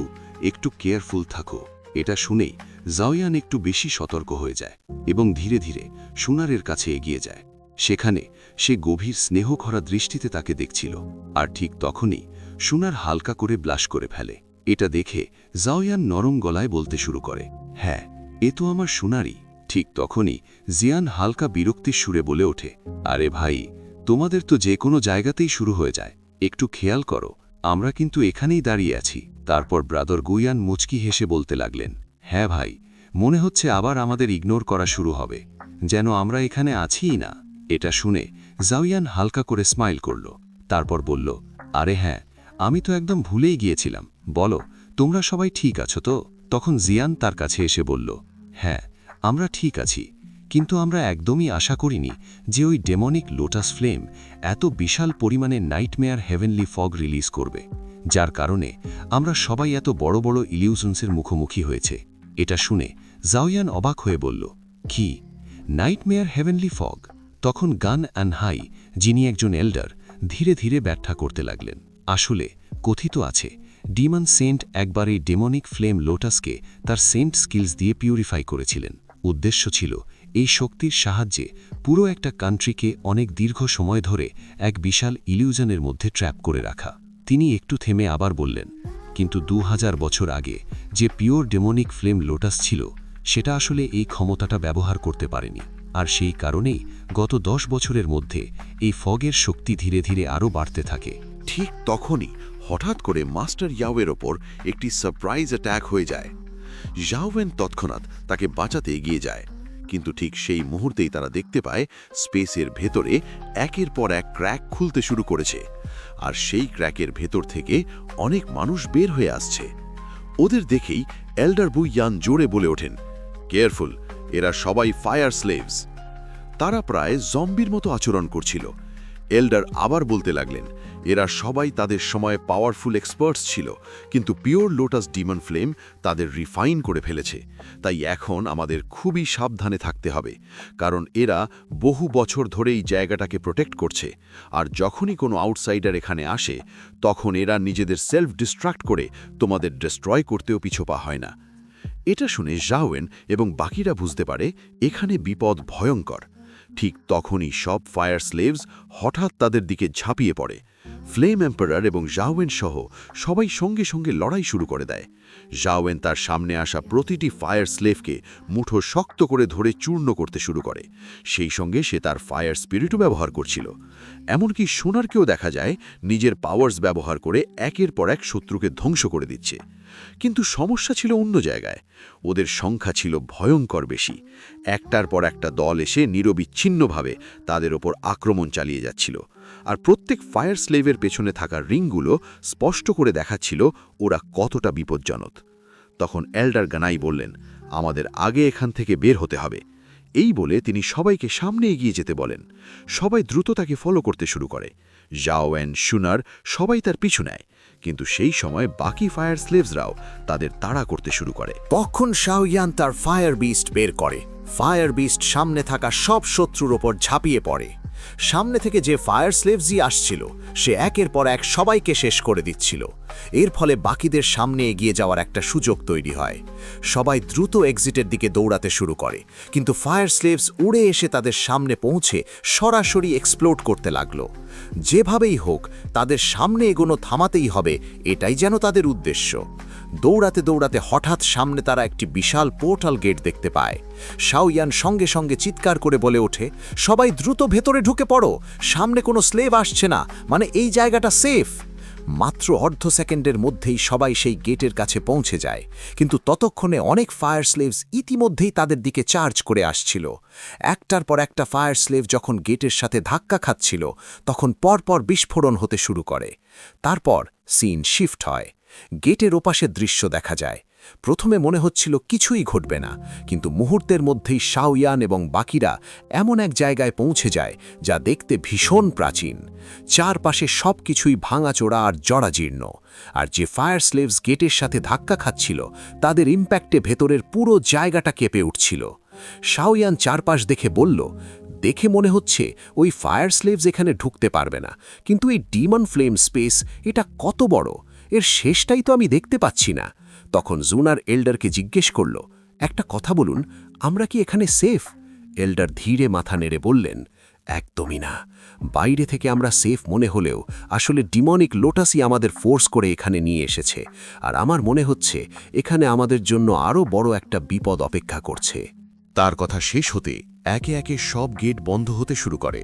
একটু কেয়ারফুল থাকো। এটা শুনেই জাওয়ান একটু বেশি সতর্ক হয়ে যায় এবং ধীরে ধীরে সুনারের কাছে এগিয়ে যায়। সেখানে সে গভীর স্নেহভরা দৃষ্টিতে তাকে দেখছিল, আর ঠিক তখনই সুনার হালকা করে ব্লাশ করে ফেলে। এটা দেখে জাওয়ান নরম গলায় বলতে শুরু করে, হ্যাঁ, এ তো আমার সুনারই। ঠিক তখনই জিয়ান হালকা বিরক্তির সুরে বলে ওঠে, আরে ভাই, তোমাদের তো যে কোনো জায়গাতেই শুরু হয়ে যায়, একটু খেয়াল করো, আমরা কিন্তু এখানেই দাঁড়িয়ে আছি। তারপর ব্রাদার গুয়ান মুচকি হেসে বলতে লাগলেন, হ্যাঁ ভাই, মনে হচ্ছে আবার আমাদের ইগনোর করা শুরু হবে, যেন আমরা এখানে আছিই না। এটা শুনে জাওয়ান হালকা করে স্মাইল করল, তারপর বলল, আরে হ্যাঁ, আমি তো একদম ভুলেই গিয়েছিলাম, বলো তোমরা সবাই ঠিক আছো তো? তখন জিয়ান তার কাছে এসে বলল, হ্যাঁ, আমরা ঠিক আছি, কিন্তু আমরা একদমই আশা করিনি যে ওই ডেমনিক লোটাস ফ্লেম এত বিশাল পরিমাণে নাইটমেয়ার হেভেনলি ফগ রিলিজ করবে, যার কারণে আমরা সবাই এত বড় বড় ইলিউশনসের মুখোমুখি হয়েছে। এটা শুনে জাওয়ান অবাক হয়ে বলল, কি নাইটমেয়ার হেভেনলি ফগ? তখন গান অ্যান্ড হাই, যিনি একজন এল্ডার, ধীরে ধীরে ব্যাখ্যা করতে লাগলেন, আসলে কথিত আছে ডিমন সেন্ট একবার এই ডেমনিক ফ্লেম লোটাসকে তার সেন্ট স্কিলস দিয়ে পিউরিফাই করেছিলেন। উদ্দেশ্য ছিল এই শক্তির সাহায্যে পুরো একটা কান্ট্রিকে অনেক দীর্ঘ সময় ধরে এক বিশাল ইলিউশনের মধ্যে ট্র্যাপ করে রাখা। তিনি একটু থেমে আবার বললেন, কিন্তু 2000 বছর আগে যে পিওর ডেমনিক ফ্লেম লোটাস ছিল, সেটা আসলে এই ক্ষমতাটা ব্যবহার করতে পারেনি, আর সেই কারণেই গত 10 বছরের মধ্যে এই ফগের শক্তি ধীরে ধীরে আরও বাড়তে থাকে। ঠিক তখনই হঠাৎ করে মাস্টার ইয়াওয়ের ওপর একটি সারপ্রাইজ অ্যাটাক হয়ে যায়। জাওয়ান তৎক্ষণাৎ তাকে বাঁচাতে এগিয়ে যায়, কিন্তু ঠিক সেই মুহূর্তেই তারা দেখতে পায় স্পেসের ভেতরে একের পর এক ক্র্যাক খুলতে শুরু করেছে, আর সেই ক্র্যাকের ভেতর থেকে অনেক মানুষ বের হয়ে আসছে। ওদের দেখেই এল্ডার বুইয়ান জোরে বলে ওঠেন, কেয়ারফুল, এরা সবাই ফায়ার স্লেভস। তারা প্রায় জম্বির মতো আচরণ করছিল। এল্ডার আবার বলতে লাগলেন, এরা সবাই তাদের সময় পাওয়ারফুল এক্সপার্টস ছিল, কিন্তু পিওর লোটাস ডিমন ফ্লেম তাদের রিফাইন করে ফেলেছে। তাই এখন আমাদের খুবই সাবধানে থাকতে হবে, কারণ এরা বহু বছর ধরে এই জায়গাটাকে প্রোটেক্ট করছে, আর যখনই কোনো আউটসাইডার এখানে আসে, তখন এরা নিজেদের সেলফ ডিস্ট্রাক্ট করে তোমাদের ডিস্ট্রয় করতেও পিছপা হয় না। এটা শুনে জাওয়ান এবং বাকিরা বুঝতে পারে এখানে বিপদ ভয়ঙ্কর। ঠিক তখনই সব ফায়ার স্লেভস হঠাৎ তাদের দিকে ঝাঁপিয়ে পড়ে। ফ্লেম এম্পারার এবং জাওয়ান সহ সবাই সঙ্গে সঙ্গে লড়াই শুরু করে দেয়। জাওয়ান তার সামনে আসা প্রতিটি ফায়ার স্লেভকে মুঠো শক্ত করে ধরে চূর্ণ করতে শুরু করে। সেই সঙ্গে সে তার ফায়ার স্পিরিটও ব্যবহার করছিল। এমনকি সোনারকেও দেখা যায় নিজের পাওয়ার্স ব্যবহার করে একের পর এক শত্রুকে ধ্বংস করে দিচ্ছে। কিন্তু সমস্যা ছিল অন্য জায়গায়। ওদের সংখ্যা ছিল ভয়ঙ্কর বেশি। একটার পর একটা দল এসে নিরবিচ্ছিন্নভাবে তাদের ওপর আক্রমণ চালিয়ে যাচ্ছিল, আর প্রত্যেক ফায়ার স্লেভের পেছনে থাকা রিংগুলো স্পষ্ট করে দেখাচ্ছিল ওরা কতটা বিপজ্জনক। তখন এল্ডার গানাই বললেন, আমাদের আগে এখান থেকে বের হতে হবে। এই বলে তিনি সবাইকে সামনে এগিয়ে যেতে বলেন। সবাই দ্রুত তাকে ফলো করতে শুরু করে। জাওয়ান, সুনার সবাই তার পিছু নেয়, কিন্তু সেই সময় বাকি ফায়ার স্লেভসরাও তাদের তাড়া করতে শুরু করে। তখন জাওয়ান তার ফায়ার বিস্ট বের করে। ফায়ার বিস্ট সামনে থাকা সব শত্রুর ওপর ঝাঁপিয়ে পড়ে। সামনে থেকে যে ফায়ার স্লেভসই আসছিল, সে একের পর এক সবাইকে শেষ করে দিচ্ছিল। এর ফলে বাকিদের সামনে এগিয়ে যাওয়ার একটা সুযোগ তৈরি হয়। সবাই দ্রুত এক্সিটের দিকে দৌড়াতে শুরু করে, কিন্তু ফায়ার স্লেভস উড়ে এসে তাদের সামনে পৌঁছে সরাসরি এক্সপ্লোড করতে লাগলো। যেভাবেই হোক তাদের সামনে এগোনো থামাতেই হবে, এটাই যেন তাদের উদ্দেশ্য। দৌড়াতে দৌড়াতে হঠাৎ সামনে তারা একটি বিশাল পোর্টাল গেট দেখতে পায়। জাওয়ান সঙ্গে সঙ্গে চিৎকার করে বলে ওঠে, সবাই দ্রুত ভেতরে ঢুকে পড়ো, সামনে কোনো স্লেভ আসছে না, মানে এই জায়গাটা সেফ। মাত্র অর্ধ সেকেন্ডের মধ্যেই সবাই সেই গেটের কাছে পৌঁছে যায়, কিন্তু ততক্ষণে অনেক ফায়ার স্লেভস ইতিমধ্যেই তাদের দিকে চার্জ করে আসছিল। একটার পর একটা ফায়ার স্লেভ যখন গেটের সাথে ধাক্কা খাচ্ছিল, তখন পরপর বিস্ফোরণ হতে শুরু করে। তারপর সিন শিফট হয়। গেটের ওপাশে দৃশ্য দেখা যায়। প্রথমে মনে হচ্ছিল কিছুই ঘটবে না, কিন্তু মুহূর্তের মধ্যেই জাওয়ান এবং বাকিরা এমন এক জায়গায় পৌঁছে যায় যা দেখতে ভীষণ প্রাচীন। চারপাশে সব কিছুই ভাঙাচোরা আর জরাজীর্ণ, আর যে ফায়ার স্লেভস গেটের সাথে ধাক্কা খাচ্ছিল, তাদের ইম্প্যাক্টে ভেতরের পুরো জায়গাটা কেঁপে উঠছিল। জাওয়ান চারপাশ দেখে বলল, দেখে মনে হচ্ছে ওই ফায়ার স্লেভস এখানে ঢুকতে পারবে না, কিন্তু এই ডিমন ফ্লেম স্পেস, এটা কত বড়! এর শেষটাই তো আমি দেখতে পাচ্ছি না। তখন জুনার এল্ডারকে জিজ্ঞেস করল, একটা কথা বলুন, আমরা কি এখানে সেফ? এল্ডার ধীরে মাথা নেড়ে বললেন, একদমই না। বাইরে থেকে আমরা সেফ মনে হলেও আসলে ডিমনিক লোটাসই আমাদের ফোর্স করে এখানে নিয়ে এসেছে, আর আমার মনে হচ্ছে এখানে আমাদের জন্য আরও বড় একটা বিপদ অপেক্ষা করছে। তার কথা শেষ হতে একে একে সব গেট বন্ধ হতে শুরু করে।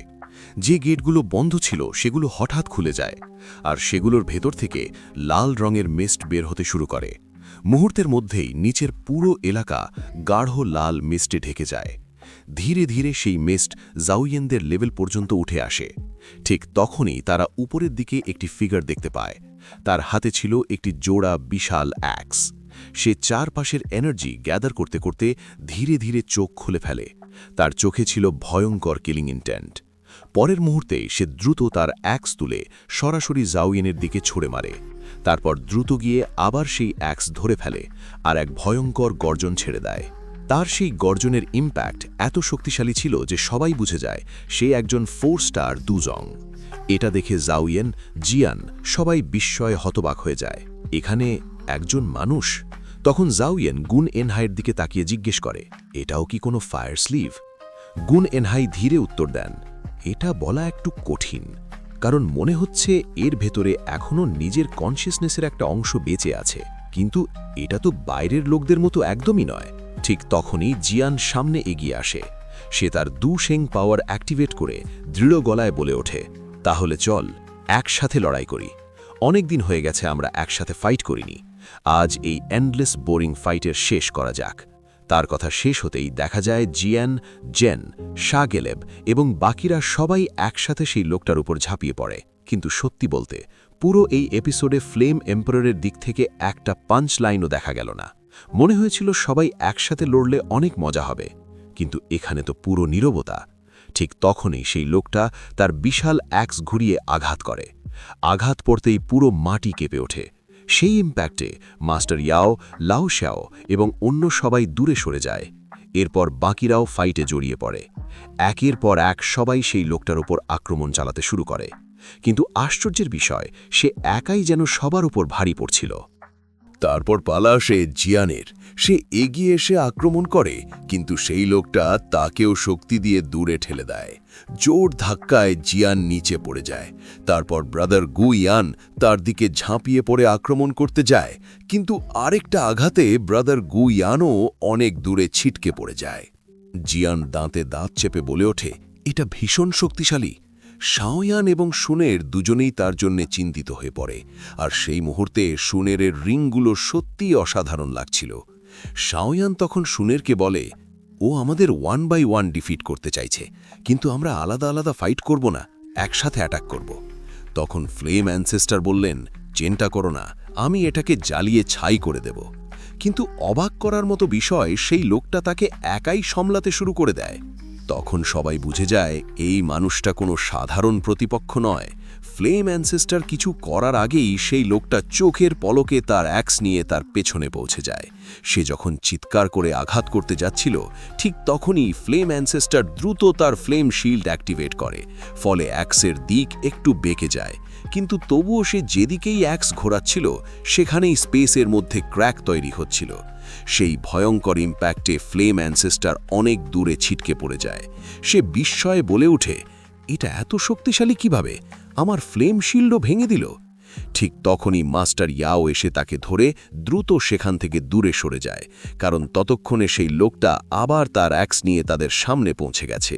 যে গেটগুলো বন্ধ ছিল সেগুলো হঠাৎ খুলে যায়, আর সেগুলোর ভেতর থেকে লাল রঙের মিস্ট বের হতে শুরু করে। মুহূর্তের মধ্যেই নিচের পুরো এলাকা গাঢ় লাল মিস্টে ঢেকে যায়। ধীরে ধীরে সেই মিস্ট জাউইয়েনদের লেভেল পর্যন্ত উঠে আসে। ঠিক তখনই তারা উপরের দিকে একটি ফিগার দেখতে পায়। তার হাতে ছিল একটি জোড়া বিশাল অ্যাক্স। সে চারপাশের এনার্জি গ্যাদার করতে করতে ধীরে ধীরে চোখ খুলে ফেলে। তার চোখে ছিল ভয়ঙ্কর কিলিং ইন্টেন্ট। পরের মুহূর্তে সে দ্রুত তার অ্যাক্স তুলে সরাসরি জাউইয়েনের দিকে ছুড়ে মারে। তারপর দ্রুত গিয়ে আবার সেই অ্যাক্স ধরে ফেলে আর এক ভয়ঙ্কর গর্জন ছেড়ে দেয়। তার সেই গর্জনের ইম্প্যাক্ট এত শক্তিশালী ছিল যে সবাই বুঝে যায় সে একজন 4 স্টার দুজং। এটা দেখে জাউইয়েন, জিয়ান সবাই বিস্ময়ে হতবাক হয়ে যায়। এখানে একজন মানুষ? তখন জাউইয়েন গুন এনহাইয়ের দিকে তাকিয়ে জিজ্ঞেস করে, এটাও কি কোনো ফায়ার স্লিভ? গুন এনহাই ধীরে উত্তর দেন, এটা বলা একটু কঠিন, কারণ মনে হচ্ছে এর ভেতরে এখনও নিজের কনসিয়াসনেসের একটা অংশ বেঁচে আছে, কিন্তু এটা তো বাইরের লোকদের মতো একদমই নয়। ঠিক তখনই জিয়ান সামনে এগিয়ে আসে। সে তার 2 শেং পাওয়ার অ্যাক্টিভেট করে দৃঢ় গলায় বলে ওঠে, তাহলে চল একসাথে লড়াই করি। অনেক দিন হয়ে গেছে আমরা একসাথে ফাইট করিনি। আজ এই এন্ডলেস বোরিং ফাইটের শেষ করা যাক। তার কথা শেষ হতেই দেখা যায় জিয়ান, জেন, শাগেলেব এবং বাকিরা সবাই একসাথে সেই লোকটার উপর ঝাঁপিয়ে পড়ে। কিন্তু সত্যি বলতে পুরো এই এপিসোডে ফ্লেম এম্পারারের দিক থেকে একটা পাঞ্চ লাইনও দেখা গেল না। মনে হয়েছিল সবাই একসাথে লড়লে অনেক মজা হবে, কিন্তু এখানে তো পুরো নীরবতা। ঠিক তখনই সেই লোকটা তার বিশাল অ্যাক্স ঘুরিয়ে আঘাত করে। আঘাত পড়তেই পুরো মাটি কেঁপে ওঠে। সেই ইম্প্যাক্টে মাস্টার ইয়াও, লাও শ্যাও এবং অন্য সবাই দূরে সরে যায়। এরপর বাকিরাও ফাইটে জড়িয়ে পড়ে। একের পর এক সবাই সেই লোকটার উপর আক্রমণ চালাতে শুরু করে, কিন্তু আশ্চর্যের বিষয় সে একাই যেন সবার উপর ভারী পড়ছিল। তারপর পালা আসে জিয়ানের। সে এগিয়ে এসে আক্রমণ করে, কিন্তু সেই লোকটা তাকেও শক্তি দিয়ে দূরে ঠেলে দেয়। জোর ধাক্কায় জিয়ান নিচে পড়ে যায়। তারপর ব্রাদার গু ইয়ান তার দিকে ঝাঁপিয়ে পড়ে আক্রমণ করতে যায়, কিন্তু আরেকটা আঘাতে ব্রাদার গু ইয়ানও অনেক দূরে ছিটকে পড়ে যায়। জিয়ান দাঁতে দাঁত চেপে বলে ওঠে, এটা ভীষণ শক্তিশালী। শাওয়ান এবং শুনের দুজনেই তার জন্য চিন্তিত হয়ে পড়ে, আর সেই মুহূর্তে শুনেরের রিংগুলো সত্যিই অসাধারণ লাগছিল। শাওয়ান তখন শুনেরকে বলে, ও আমাদের 1 বাই 1 ডিফিট করতে চাইছে, কিন্তু আমরা আলাদা আলাদা ফাইট করব না, একসাথে অ্যাটাক করব। তখন ফ্লেম অ্যানসেস্টার বললেন, চিন্তা করো না, আমি এটাকে জ্বালিয়ে ছাই করে দেব। কিন্তু অবাক করার মতো বিষয়, সেই লোকটা তাকে একাই সামলাতে শুরু করে দেয়। তখন সবাই বুঝে যায় এই মানুষটা কোনো সাধারণ প্রতিপক্ষ নয়। ফ্লেম অ্যানসেস্টার কিছু করার আগেই সেই লোকটা চোখের পলকে তার অ্যাক্স নিয়ে তার পেছনে পৌঁছে যায়। সে যখন চিৎকার করে আঘাত করতে যাচ্ছিল, ঠিক তখনই ফ্লেম অ্যানসেস্টার দ্রুত তার ফ্লেম শিল্ড অ্যাক্টিভেট করে। ফলে অ্যাক্সের দিক একটু বেঁকে যায়, কিন্তু তবুও সে যেদিকেই অ্যাক্স ঘোরাচ্ছিল সেখানেই স্পেসের মধ্যে ক্র্যাক তৈরি হচ্ছিল। সেই ভয়ঙ্কর ইম্প্যাক্টে ফ্লেম অ্যানসেস্টার অনেক দূরে ছিটকে পড়ে যায়। সে বিস্ময়ে বলে ওঠে, এটা এত শক্তিশালী কিভাবে? আমার ফ্লেম শিল্ডও ভেঙে দিল। ঠিক তখনই মাস্টার ইয়াও এসে তাকে ধরে দ্রুত সেখান থেকে দূরে সরে যায়, কারণ ততক্ষণে সেই লোকটা আবার তার অ্যাক্স নিয়ে তাদের সামনে পৌঁছে গেছে।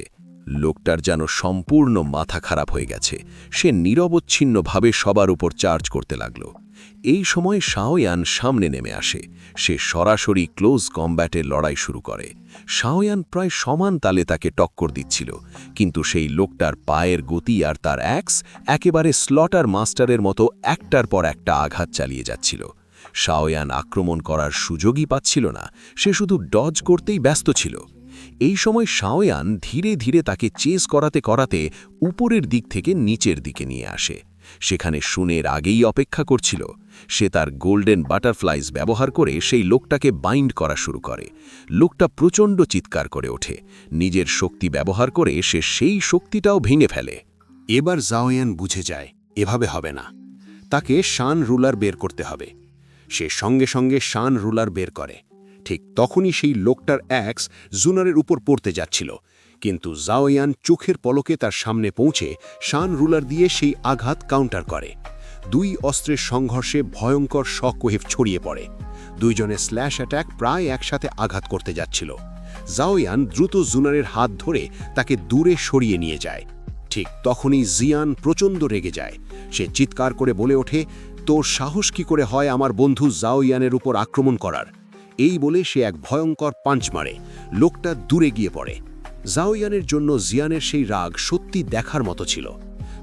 লোকটার যেন সম্পূর্ণ মাথা খারাপ হয়ে গেছে। সে নিরবচ্ছিন্নভাবে সবার উপর চার্জ করতে লাগল। এই সময় শাওয়ান সামনে নেমে আসে। সে সরাসরি ক্লোজ কম্ব্যাটের লড়াই শুরু করে। শাওয়ান প্রায় সমান তালে তাকে টক্কর দিচ্ছিল, কিন্তু সেই লোকটার পায়ের গতি আর তার অ্যাক্স একেবারে স্লটার মাস্টারের মতো একটার পর একটা আঘাত চালিয়ে যাচ্ছিল। শাওয়ান আক্রমণ করার সুযোগই পাচ্ছিল না, সে শুধু ডজ করতেই ব্যস্ত ছিল। এই সময় শাওয়ান ধীরে ধীরে তাকে চেস করাতে করাতে উপরের দিক থেকে নিচের দিকে নিয়ে আসে। সেখানে শুনের আগেই অপেক্ষা করছিল। সে তার গোল্ডেন বাটারফ্লাইজ ব্যবহার করে সেই লোকটাকে বাইন্ড করা শুরু করে। লোকটা প্রচণ্ড চিৎকার করে ওঠে। নিজের শক্তি ব্যবহার করে সে সেই শক্তিটাও ভেঙে ফেলে। এবার জাওয়ান বুঝে যায় এভাবে হবে না। তাকে শান রুলার বের করতে হবে। সে সঙ্গে সঙ্গে শান রুলার বের করে। ঠিক তখনই সেই লোকটার অ্যাক্স জুনারের উপর পড়তে যাচ্ছিল, কিন্তু জাওয়ান চোখের পলকে তার সামনে পৌঁছে শান রুলার দিয়ে সেই আঘাত কাউন্টার করে। দুই অস্ত্রের সংঘর্ষে ভয়ঙ্কর শকওয়েভ ছড়িয়ে পড়ে। দুইজনের স্ল্যাশ অ্যাট্যাক প্রায় একসাথে আঘাত করতে যাচ্ছিল। জাওয়ান দ্রুত জুনারের হাত ধরে তাকে দূরে সরিয়ে নিয়ে যায়। ঠিক তখনই জিয়ান প্রচণ্ড রেগে যায়। সে চিৎকার করে বলে ওঠে, তোর সাহস কি করে হয় আমার বন্ধু জাওয়ানের উপর আক্রমণ করার? এই বলে সে এক ভয়ঙ্কর পাঞ্চ মারে। লোকটা দূরে গিয়ে পড়ে। জাওয়ানের জন্য জিয়ানের সেই রাগ সত্যি দেখার মতো ছিল।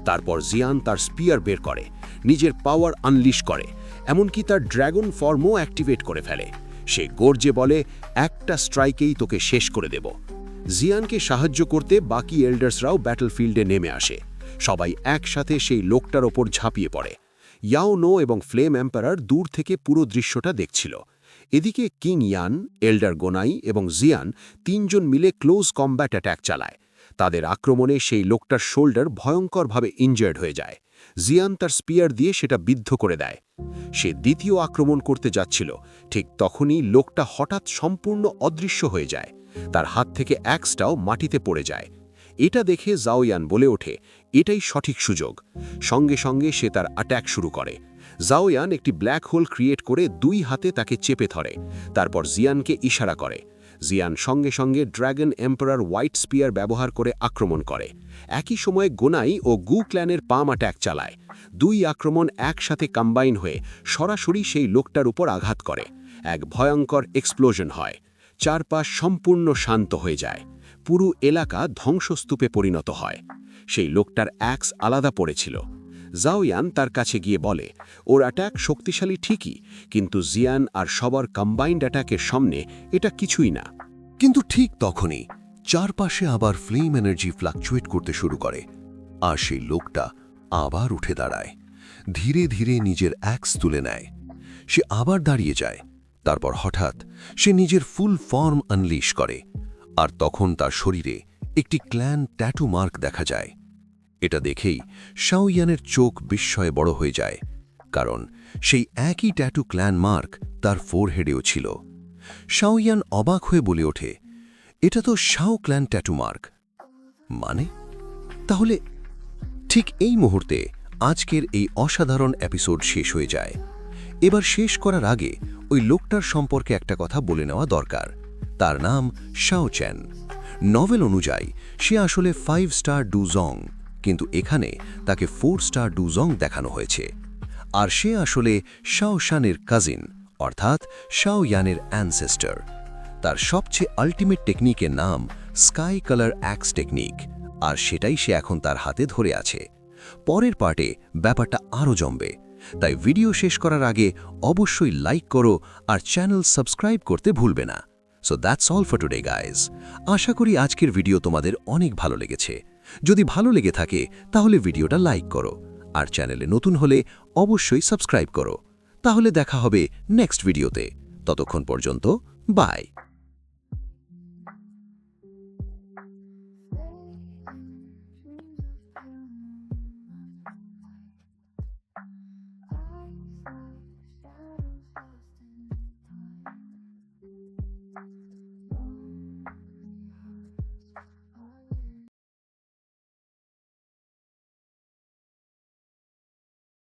তারপর জিয়ান তার স্পিয়ার বের করে, নিজের পাওয়ার আনলিশ করে, এমনকি তার ড্র্যাগন ফর্মও অ্যাক্টিভেট করে ফেলে। সে গর্জে বলে, একটা স্ট্রাইকেই তোকে শেষ করে দেব। জিয়ানকে সাহায্য করতে বাকি এল্ডার্সরাও ব্যাটলফিল্ডে নেমে আসে। সবাই একসাথে সেই লোকটার ওপর ঝাঁপিয়ে পড়ে। ইয়াও নো এবং ফ্লেম এম্পারার দূর থেকে পুরো দৃশ্যটা দেখছিল। এদিকে কিং ইয়ান, এল্ডার গোনাই এবং জিয়ান তিনজন মিলে ক্লোজ কমব্যাট অ্যাট্যাক চালায়। তাদের আক্রমণে সেই লোকটার শোল্ডার ভয়ঙ্করভাবে ইনজার্ড হয়ে যায়। জিয়ান তার স্পিয়ার দিয়ে সেটা বিদ্ধ করে দেয়। সে দ্বিতীয় আক্রমণ করতে যাচ্ছিল। ঠিক তখনই লোকটা হঠাৎ সম্পূর্ণ অদৃশ্য হয়ে যায়। তার হাত থেকে অ্যাক্সটাও মাটিতে পড়ে যায়। এটা দেখে জাওয়ান বলে ওঠে, এটাই সঠিক সুযোগ। সঙ্গে সঙ্গে সে তার অ্যাট্যাক শুরু করে। জাওয়ান একটি ব্ল্যাক হোল ক্রিয়েট করে দুই হাতে তাকে চেপে ধরে। তারপর জিয়ানকে ইশারা করে। জিয়ান সঙ্গে সঙ্গে ড্র্যাগন এম্পারার হোয়াইট স্পিয়ার ব্যবহার করে আক্রমণ করে। একই সময়ে গোনাই ও গু ক্ল্যানের পাম অ্যাট্যাক চালায়। দুই আক্রমণ একসাথে কম্বাইন হয়ে সরাসরি সেই লোকটার উপর আঘাত করে। এক ভয়ঙ্কর এক্সপ্লোশন হয়। চারপাশ সম্পূর্ণ শান্ত হয়ে যায়। পুরো এলাকা ধ্বংসস্তূপে পরিণত হয়। সেই লোকটার অ্যাক্স আলাদা পড়েছিল। জাওয়ান তার কাছে গিয়ে বলে, ওর অ্যাট্যাক শক্তিশালী ঠিকই, কিন্তু জিয়ান আর সবার কম্বাইন্ড অ্যাট্যাকের সামনে এটা কিছুই না। কিন্তু ঠিক তখনই চারপাশে আবার ফ্লেম এনার্জি ফ্লাকচুয়েট করতে শুরু করে, আর সেই লোকটা আবার উঠে দাঁড়ায়। ধীরে ধীরে নিজের অ্যাক্স তুলে নেয়। সে আবার দাঁড়িয়ে যায়। তারপর হঠাৎ সে নিজের ফুল ফর্ম আনলিশ করে, আর তখন তার শরীরে একটি ক্ল্যান ট্যাটু মার্ক দেখা যায়। এটা দেখেই শাওয়ানের চোখ বিস্ময়ে বড় হয়ে যায়, কারণ সেই একই ট্যাটু ক্ল্যান মার্ক তার ফোরহেডেও ছিল। শাওয়ান অবাক হয়ে বলে ওঠে, এটা তো শাও ক্ল্যান ট্যাটু মার্ক। মানে? তাহলে ঠিক এই মুহূর্তে আজকের এই অসাধারণ এপিসোড শেষ হয়ে যায়। এবার শেষ করার আগে ওই লোকটার সম্পর্কে একটা কথা বলে নেওয়া দরকার। তার নাম শাও চ্যান। নভেল অনুযায়ী সে আসলে 5 স্টার ডুজং, কিন্তু এখানে তাকে 4 স্টার ডুজং দেখানো হয়েছে। আর সে আসলে শাও শানের কাজিন, অর্থাৎ শাওয়ানের অ্যানসেস্টার। তার সবচেয়ে আল্টিমেট টেকনিকের নাম স্কাই কালার অ্যাক্স টেকনিক, আর সেটাই সে এখন তার হাতে ধরে আছে। পরের পার্টে ব্যাপারটা আরও জমবে, তাই ভিডিও শেষ করার আগে অবশ্যই লাইক করো আর চ্যানেল সাবস্ক্রাইব করতে ভুলবে না। So that's all for today guys. আশা করি আজকের ভিডিও তোমাদের অনেক ভালো লেগেছে। যদি ভালো লেগে থাকে তাহলে ভিডিওটা লাইক করো, আর চ্যানেলে নতুন হলে অবশ্যই সাবস্ক্রাইব করো। তাহলে দেখা হবে নেক্সট ভিডিওতে। ততক্ষণ পর্যন্ত বাই।